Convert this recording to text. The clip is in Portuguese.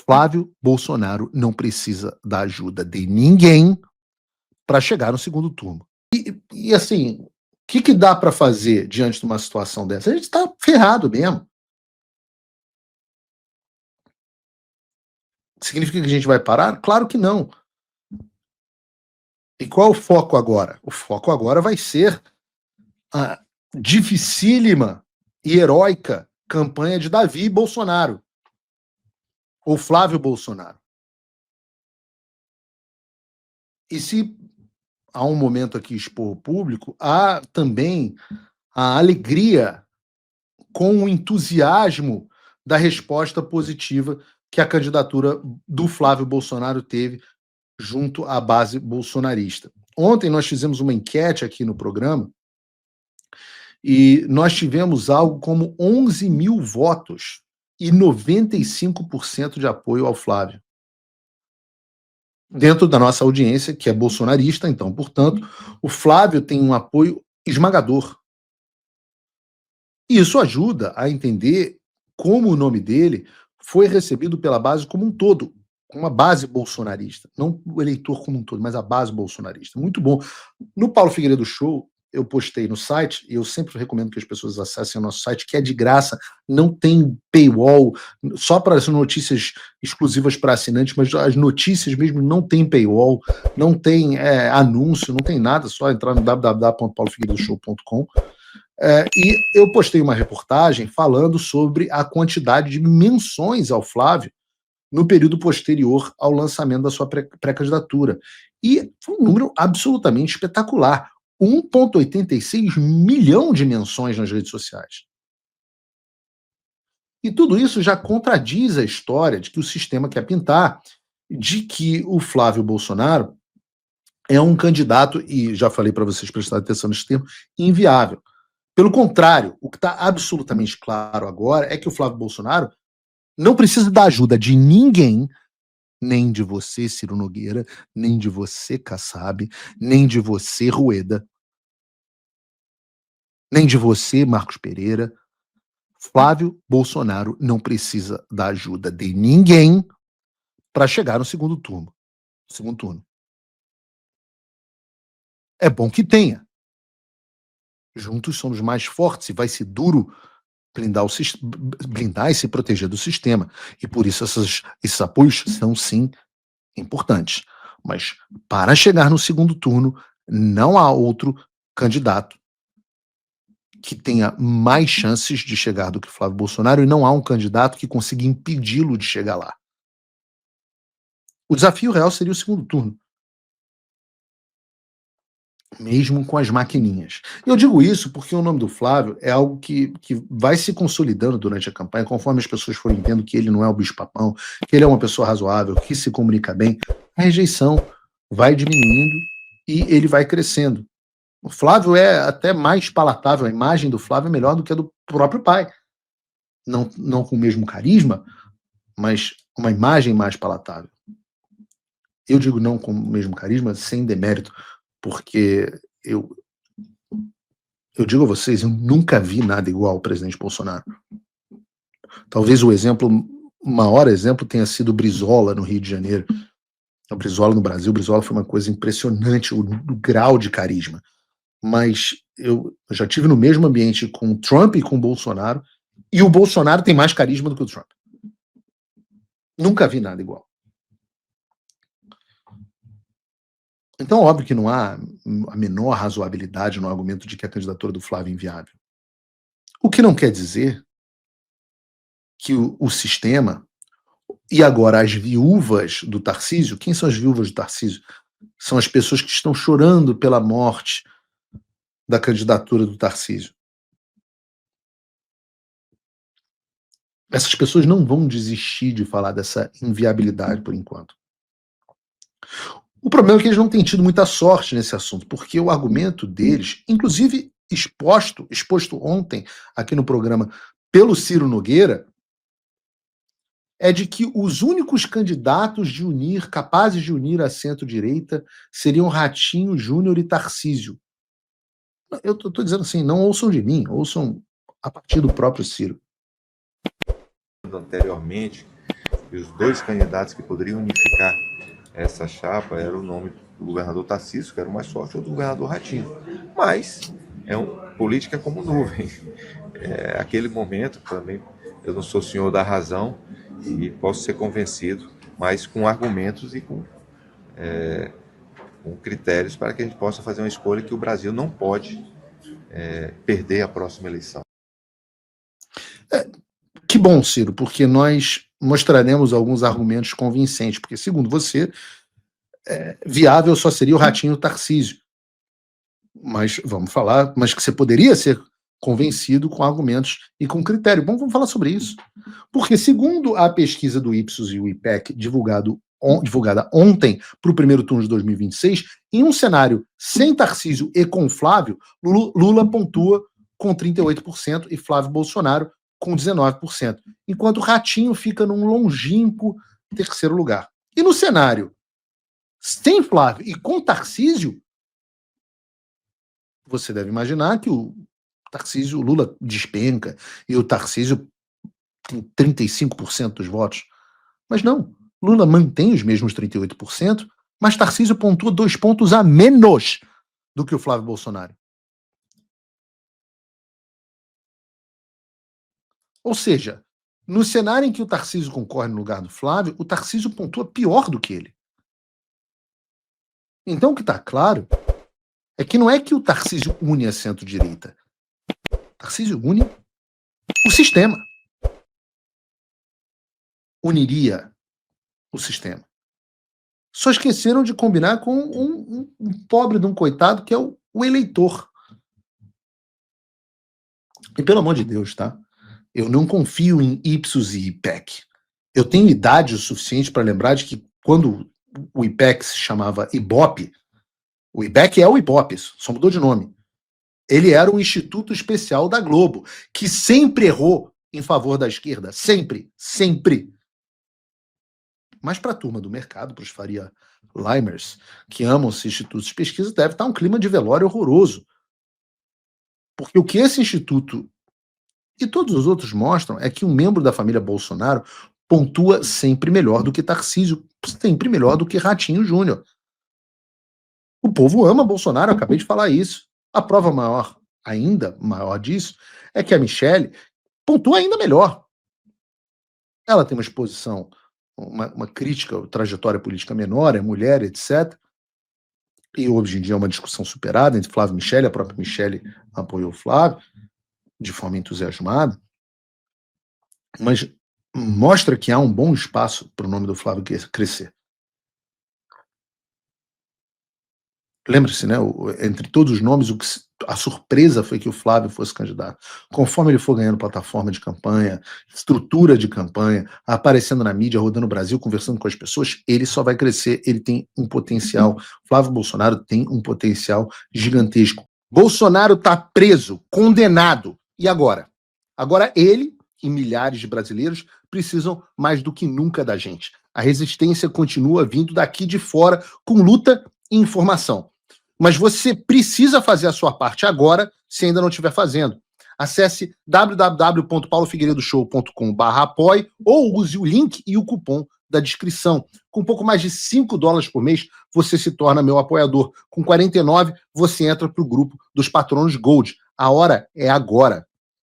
Flávio Bolsonaro não precisa da ajuda de ninguém para chegar no segundo turno. E assim, o que dá para fazer diante de uma situação dessa? A gente está ferrado mesmo. Significa que a gente vai parar? Claro que não. E qual é o foco agora? O foco agora vai ser a dificílima e heróica campanha de Davi Bolsonaro, ou Flávio Bolsonaro. E se há um momento aqui expor o público, há também a alegria com o entusiasmo da resposta positiva que a candidatura do Flávio Bolsonaro teve junto à base bolsonarista. Ontem nós fizemos uma enquete aqui no programa e nós tivemos algo como 11 mil votos e 95% de apoio ao Flávio. Dentro da nossa audiência, que é bolsonarista, então, portanto, o Flávio tem um apoio esmagador. E isso ajuda a entender como o nome dele foi recebido pela base como um todo, como uma base bolsonarista. Não o eleitor como um todo, mas a base bolsonarista. Muito bom. No Paulo Figueiredo Show, eu postei no site, e eu sempre recomendo que as pessoas acessem o nosso site, que é de graça, não tem paywall, só para as notícias exclusivas para assinantes, mas as notícias mesmo não tem paywall, não tem anúncio, não tem nada, só entrar no www.paulofigueiredoshow.com. E eu postei uma reportagem falando sobre a quantidade de menções ao Flávio no período posterior ao lançamento da sua pré-candidatura. E foi um número absolutamente espetacular. 1,86 milhão de menções nas redes sociais. E tudo isso já contradiz a história de que o sistema quer pintar, de que o Flávio Bolsonaro é um candidato, e já falei para vocês prestarem atenção nesse termo, inviável. Pelo contrário, o que está absolutamente claro agora é que o Flávio Bolsonaro não precisa da ajuda de ninguém, nem de você, Ciro Nogueira, nem de você, Kassab, nem de você, Rueda, nem de você, Marcos Pereira. Flávio Bolsonaro não precisa da ajuda de ninguém para chegar no segundo turno. É bom que tenha. Juntos somos mais fortes e vai ser duro blindar e se proteger do sistema. E por isso esses apoios são, sim, importantes. Mas para chegar no segundo turno, não há outro candidato que tenha mais chances de chegar do que Flávio Bolsonaro, e não há um candidato que consiga impedi-lo de chegar lá. O desafio real seria o segundo turno, mesmo com as maquininhas. Eu digo isso porque o nome do Flávio é algo que vai se consolidando durante a campanha, conforme as pessoas forem vendo que ele não é o bicho-papão, que ele é uma pessoa razoável, que se comunica bem, a rejeição vai diminuindo e ele vai crescendo. O Flávio é até mais palatável, a imagem do Flávio é melhor do que a do próprio pai. Não com o mesmo carisma, mas uma imagem mais palatável. Eu digo não com o mesmo carisma, sem demérito, porque eu digo a vocês, eu nunca vi nada igual ao presidente Bolsonaro. Talvez o maior exemplo tenha sido o Brizola no Rio de Janeiro. O Brizola no Brasil, o Brizola foi uma coisa impressionante, o grau de carisma. Mas eu já tive no mesmo ambiente com o Trump e com o Bolsonaro, e o Bolsonaro tem mais carisma do que o Trump. Nunca vi nada igual. Então, óbvio que não há a menor razoabilidade no argumento de que a candidatura do Flávio é inviável. O que não quer dizer que o sistema, e agora as viúvas do Tarcísio, quem são as viúvas do Tarcísio? São as pessoas que estão chorando pela morte da candidatura do Tarcísio. Essas pessoas não vão desistir de falar dessa inviabilidade por enquanto. O problema é que eles não têm tido muita sorte nesse assunto, porque o argumento deles, inclusive exposto ontem aqui no programa pelo Ciro Nogueira, é de que os únicos candidatos capazes de unir a centro-direita seriam Ratinho, Júnior e Tarcísio. Eu estou dizendo assim, não ouçam de mim, ouçam a partir do próprio Ciro. Anteriormente, E os dois candidatos que poderiam unificar essa chapa era o nome do governador Tarcísio, que era o mais forte, ou do governador Ratinho. Mas política como nuvem. Aquele momento, também, eu não sou senhor da razão e posso ser convencido, mas com argumentos e com critérios para que a gente possa fazer uma escolha que o Brasil não pode perder a próxima eleição. Que bom, Ciro, porque nós mostraremos alguns argumentos convincentes, porque, segundo você, viável só seria o Ratinho Tarcísio. Mas vamos falar, mas que você poderia ser convencido com argumentos e com critério. Bom, vamos falar sobre isso. Porque, segundo a pesquisa do Ipsos e o IPEC, divulgada ontem para o primeiro turno de 2026, em um cenário sem Tarcísio e com Flávio, Lula pontua com 38% e Flávio Bolsonaro com 19%, enquanto Ratinho fica num longínquo terceiro lugar. E no cenário sem Flávio e com Tarcísio, você deve imaginar que o Lula despenca e o Tarcísio tem 35% dos votos. Mas não, Lula mantém os mesmos 38%, mas Tarcísio pontua 2 pontos a menos do que o Flávio Bolsonaro. Ou seja, no cenário em que o Tarcísio concorre no lugar do Flávio, o Tarcísio pontua pior do que ele. Então o que está claro é que não é que o Tarcísio une a centro-direita. O Tarcísio une o sistema. Uniria o sistema. Só esqueceram de combinar com um pobre de um coitado que é o eleitor. E pelo amor de Deus, tá? Eu não confio em Ipsos e IPEC. Eu tenho idade o suficiente para lembrar de que quando o IPEC se chamava Ibope, o IPEC é o Ibope, só mudou de nome. Ele era um instituto especial da Globo, que sempre errou em favor da esquerda. Sempre, sempre. Mas para a turma do mercado, para os Faria Limers, que amam esses institutos de pesquisa, deve estar um clima de velório horroroso. Porque o que esse instituto e todos os outros mostram é que um membro da família Bolsonaro pontua sempre melhor do que Tarcísio, sempre melhor do que Ratinho Júnior. O povo ama Bolsonaro, eu acabei de falar isso. A prova maior, ainda maior disso, é que a Michelle pontua ainda melhor. Ela tem uma exposição, uma crítica, trajetória política menor, é mulher, etc. E hoje em dia é uma discussão superada entre Flávio e Michelle, a própria Michelle apoiou o Flávio de forma entusiasmada, mas mostra que há um bom espaço para o nome do Flávio crescer. Lembre-se, né? Entre todos os nomes, a surpresa foi que o Flávio fosse candidato. Conforme ele for ganhando plataforma de campanha, estrutura de campanha, aparecendo na mídia, rodando o Brasil, conversando com as pessoas, ele só vai crescer. Ele tem um potencial. Flávio Bolsonaro tem um potencial gigantesco. Bolsonaro está preso, condenado. E agora? Agora ele e milhares de brasileiros precisam mais do que nunca da gente. A resistência continua vindo daqui de fora, com luta e informação. Mas você precisa fazer a sua parte agora, se ainda não estiver fazendo. Acesse www.paulofigueiredoshow.com/apoie ou use o link e o cupom da descrição. Com um pouco mais de $5 por mês, você se torna meu apoiador. Com 49, você entra para o grupo dos patronos Gold. A hora é agora.